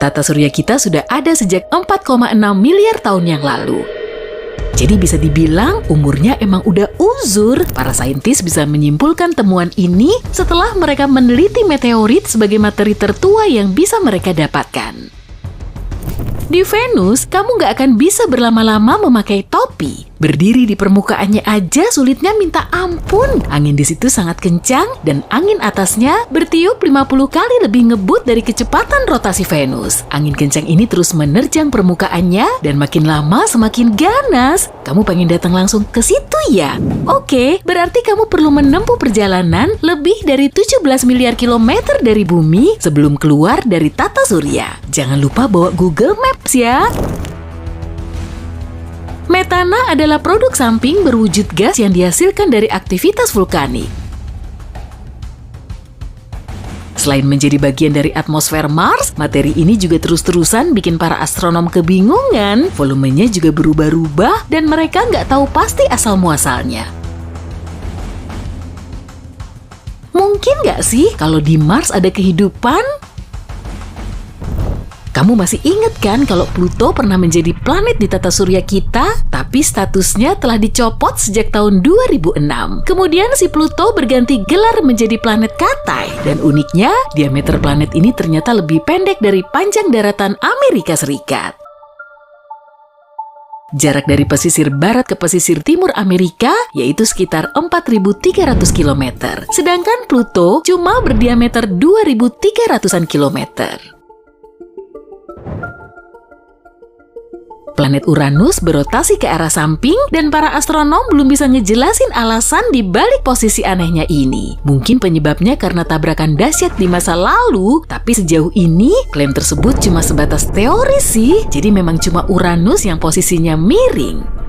Tata surya kita sudah ada sejak 4,6 miliar tahun yang lalu. Jadi bisa dibilang umurnya emang udah uzur. Para saintis bisa menyimpulkan temuan ini setelah mereka meneliti meteorit sebagai materi tertua yang bisa mereka dapatkan. Di Venus, kamu nggak akan bisa berlama-lama memakai topi. Berdiri di permukaannya aja sulitnya minta ampun. Angin di situ sangat kencang dan angin atasnya bertiup 50 kali lebih ngebut dari kecepatan rotasi Venus. Angin kencang ini terus menerjang permukaannya dan makin lama semakin ganas. Kamu pengen datang langsung ke situ ya? Oke, berarti kamu perlu menempuh perjalanan lebih dari 17 miliar kilometer dari bumi sebelum keluar dari tata surya. Jangan lupa bawa Google Maps ya. Metana adalah produk samping berwujud gas yang dihasilkan dari aktivitas vulkanik. Selain menjadi bagian dari atmosfer Mars, materi ini juga terus-terusan bikin para astronom kebingungan. Volumenya juga berubah-ubah dan mereka nggak tahu pasti asal-muasalnya. Mungkin nggak sih kalau di Mars ada kehidupan? Kamu masih ingat kan kalau Pluto pernah menjadi planet di tata surya kita, tapi statusnya telah dicopot sejak tahun 2006. Kemudian si Pluto berganti gelar menjadi planet Katai, dan uniknya diameter planet ini ternyata lebih pendek dari panjang daratan Amerika Serikat. Jarak dari pesisir barat ke pesisir timur Amerika yaitu sekitar 4.300 km, sedangkan Pluto cuma berdiameter 2.300-an kilometer. Planet Uranus berotasi ke arah samping dan para astronom belum bisa ngejelasin alasan di balik posisi anehnya ini. Mungkin penyebabnya karena tabrakan dahsyat di masa lalu, tapi sejauh ini klaim tersebut cuma sebatas teori sih. Jadi memang cuma Uranus yang posisinya miring.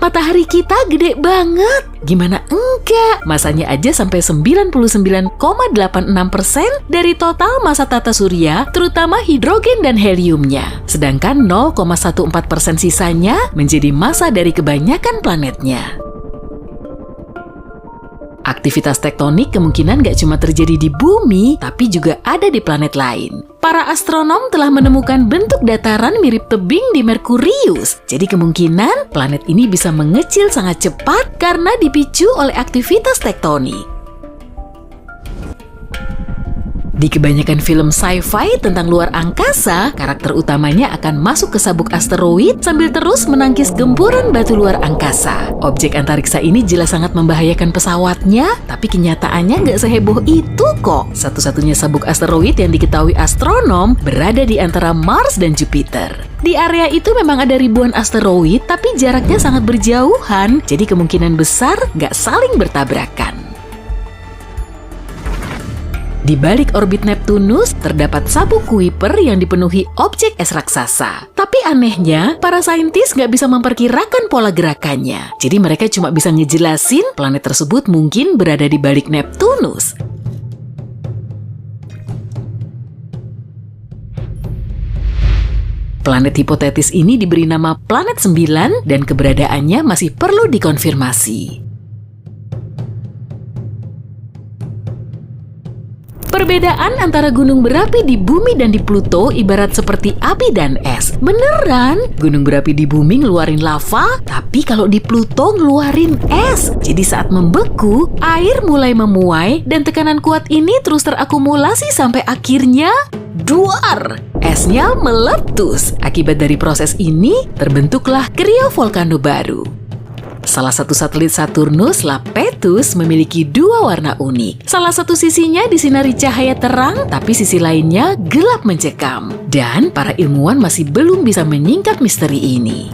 Matahari kita gede banget. Gimana enggak? Masanya aja sampai 99,86% dari total massa tata surya, terutama hidrogen dan heliumnya. Sedangkan 0,14% sisanya menjadi massa dari kebanyakan planetnya. Aktivitas tektonik kemungkinan nggak cuma terjadi di bumi, tapi juga ada di planet lain. Para astronom telah menemukan bentuk dataran mirip tebing di Merkurius. Jadi kemungkinan planet ini bisa mengecil sangat cepat karena dipicu oleh aktivitas tektonik. Di kebanyakan film sci-fi tentang luar angkasa, karakter utamanya akan masuk ke sabuk asteroid sambil terus menangkis gempuran batu luar angkasa. Objek antariksa ini jelas sangat membahayakan pesawatnya, tapi kenyataannya nggak seheboh itu kok. Satu-satunya sabuk asteroid yang diketahui astronom berada di antara Mars dan Jupiter. Di area itu memang ada ribuan asteroid, tapi jaraknya sangat berjauhan, jadi kemungkinan besar nggak saling bertabrakan. Di balik orbit Neptunus, terdapat sabuk Kuiper yang dipenuhi objek es raksasa. Tapi anehnya, para saintis nggak bisa memperkirakan pola gerakannya. Jadi mereka cuma bisa ngejelasin planet tersebut mungkin berada di balik Neptunus. Planet hipotetis ini diberi nama Planet 9 dan keberadaannya masih perlu dikonfirmasi. Perbedaan antara gunung berapi di bumi dan di Pluto ibarat seperti api dan es. Beneran, gunung berapi di bumi ngeluarin lava, tapi kalau di Pluto ngeluarin es. Jadi saat membeku, air mulai memuai dan tekanan kuat ini terus terakumulasi sampai akhirnya duar. Esnya meletus. Akibat dari proses ini, terbentuklah kriovolcano baru. Salah satu satelit Saturnus, Iapetus, memiliki dua warna unik. Salah satu sisinya disinari cahaya terang, tapi sisi lainnya gelap mencekam. Dan para ilmuwan masih belum bisa menyingkap misteri ini.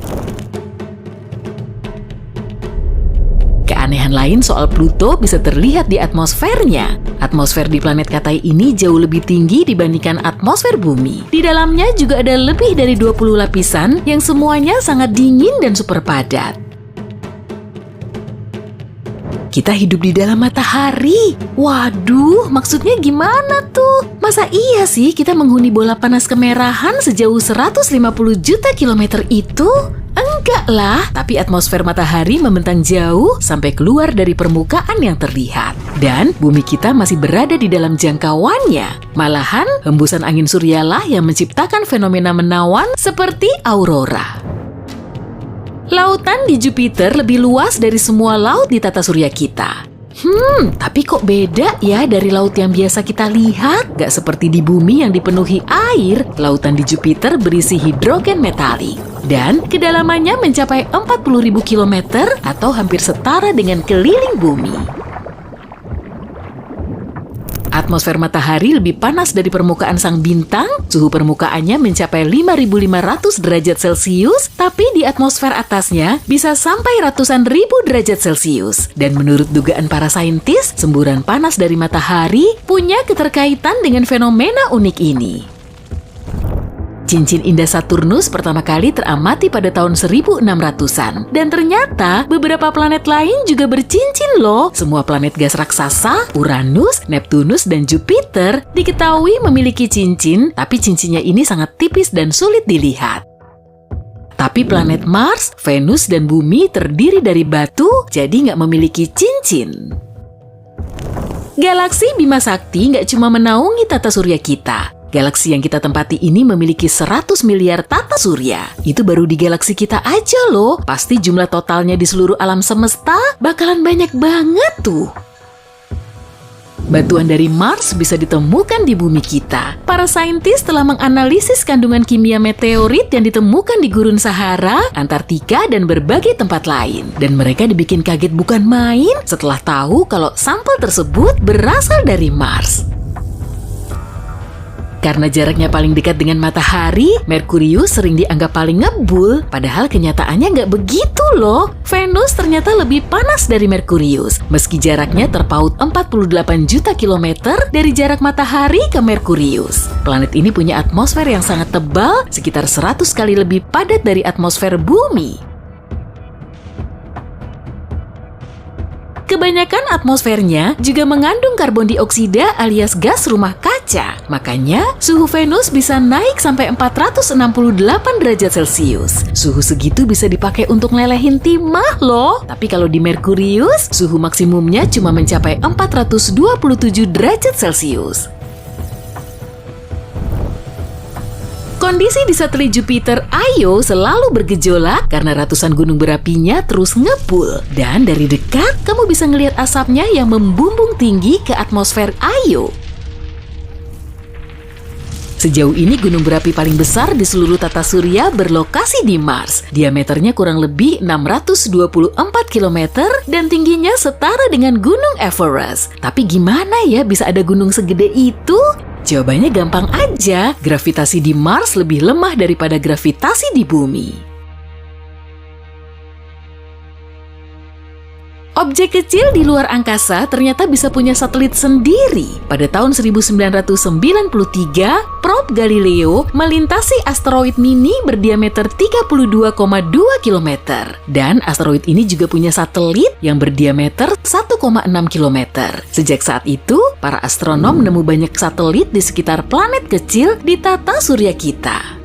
Keanehan lain soal Pluto bisa terlihat di atmosfernya. Atmosfer di planet Katai ini jauh lebih tinggi dibandingkan atmosfer bumi. Di dalamnya juga ada lebih dari 20 lapisan yang semuanya sangat dingin dan super padat. Kita hidup di dalam matahari. Waduh, maksudnya gimana tuh? Masa iya sih kita menghuni bola panas kemerahan sejauh 150 juta kilometer itu? Enggak lah, tapi atmosfer matahari membentang jauh sampai keluar dari permukaan yang terlihat. Dan bumi kita masih berada di dalam jangkauannya. Malahan, hembusan angin suryalah yang menciptakan fenomena menawan seperti aurora. Lautan di Jupiter lebih luas dari semua laut di tata surya kita. Tapi kok beda ya dari laut yang biasa kita lihat? Gak seperti di bumi yang dipenuhi air, lautan di Jupiter berisi hidrogen metalik. Dan kedalamannya mencapai 40.000 km atau hampir setara dengan keliling bumi. Atmosfer matahari lebih panas dari permukaan sang bintang, suhu permukaannya mencapai 5.500 derajat Celcius, tapi di atmosfer atasnya bisa sampai ratusan ribu derajat Celcius. Dan menurut dugaan para saintis, semburan panas dari matahari punya keterkaitan dengan fenomena unik ini. Cincin indah Saturnus pertama kali teramati pada tahun 1600-an. Dan ternyata beberapa planet lain juga bercincin loh. Semua planet gas raksasa, Uranus, Neptunus, dan Jupiter diketahui memiliki cincin, tapi cincinnya ini sangat tipis dan sulit dilihat. Tapi planet Mars, Venus, dan Bumi terdiri dari batu, jadi nggak memiliki cincin. Galaksi Bima Sakti nggak cuma menaungi tata surya kita. Galaksi yang kita tempati ini memiliki 100 miliar tata surya. Itu baru di galaksi kita aja loh. Pasti jumlah totalnya di seluruh alam semesta bakalan banyak banget tuh. Batuan dari Mars bisa ditemukan di bumi kita. Para saintis telah menganalisis kandungan kimia meteorit yang ditemukan di gurun Sahara, Antartika, dan berbagai tempat lain. Dan mereka dibikin kaget bukan main setelah tahu kalau sampel tersebut berasal dari Mars. Karena jaraknya paling dekat dengan matahari, Merkurius sering dianggap paling ngebul, padahal kenyataannya nggak begitu loh. Venus ternyata lebih panas dari Merkurius, meski jaraknya terpaut 48 juta kilometer dari jarak matahari ke Merkurius. Planet ini punya atmosfer yang sangat tebal, sekitar 100 kali lebih padat dari atmosfer bumi. Kebanyakan atmosfernya juga mengandung karbon dioksida alias gas rumah kaca. Makanya, suhu Venus bisa naik sampai 468 derajat Celcius. Suhu segitu bisa dipakai untuk lelehin timah loh. Tapi kalau di Merkurius, suhu maksimumnya cuma mencapai 427 derajat Celcius. Kondisi di satelit Jupiter Io selalu bergejolak karena ratusan gunung berapinya terus ngebul. Dan dari dekat, kamu bisa ngelihat asapnya yang membumbung tinggi ke atmosfer Io. Sejauh ini gunung berapi paling besar di seluruh tata surya berlokasi di Mars. Diameternya kurang lebih 624 km dan tingginya setara dengan Gunung Everest. Tapi gimana ya bisa ada gunung segede itu? Jawabannya gampang aja, gravitasi di Mars lebih lemah daripada gravitasi di bumi. Objek kecil di luar angkasa ternyata bisa punya satelit sendiri. Pada tahun 1993, probe Galileo melintasi asteroid mini berdiameter 32,2 km. Dan asteroid ini juga punya satelit yang berdiameter 1,6 km. Sejak saat itu, para astronom menemu banyak satelit di sekitar planet kecil di tata surya kita.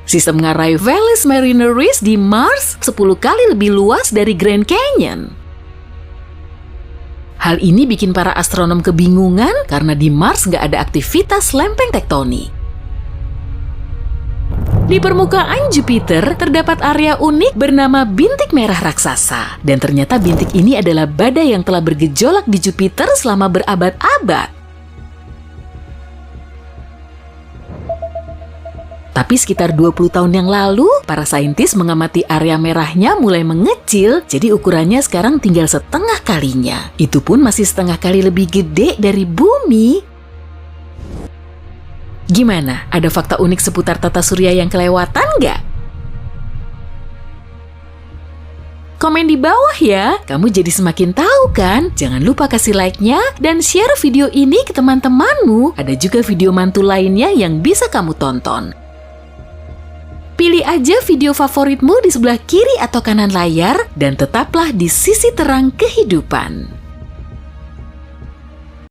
Sistem ngarai Valles Marineris di Mars 10 kali lebih luas dari Grand Canyon. Hal ini bikin para astronom kebingungan karena di Mars nggak ada aktivitas lempeng tektonik. Di permukaan Jupiter terdapat area unik bernama bintik merah raksasa. Dan ternyata bintik ini adalah badai yang telah bergejolak di Jupiter selama berabad-abad. Tapi sekitar 20 tahun yang lalu, para saintis mengamati area merahnya mulai mengecil, jadi ukurannya sekarang tinggal setengah kalinya. Itu pun masih setengah kali lebih gede dari bumi. Gimana? Ada fakta unik seputar tata surya yang kelewatan nggak? Komen di bawah ya, kamu jadi semakin tahu kan? Jangan lupa kasih like-nya dan share video ini ke teman-temanmu. Ada juga video mantul lainnya yang bisa kamu tonton. Pilih aja video favoritmu di sebelah kiri atau kanan layar dan tetaplah di sisi terang kehidupan.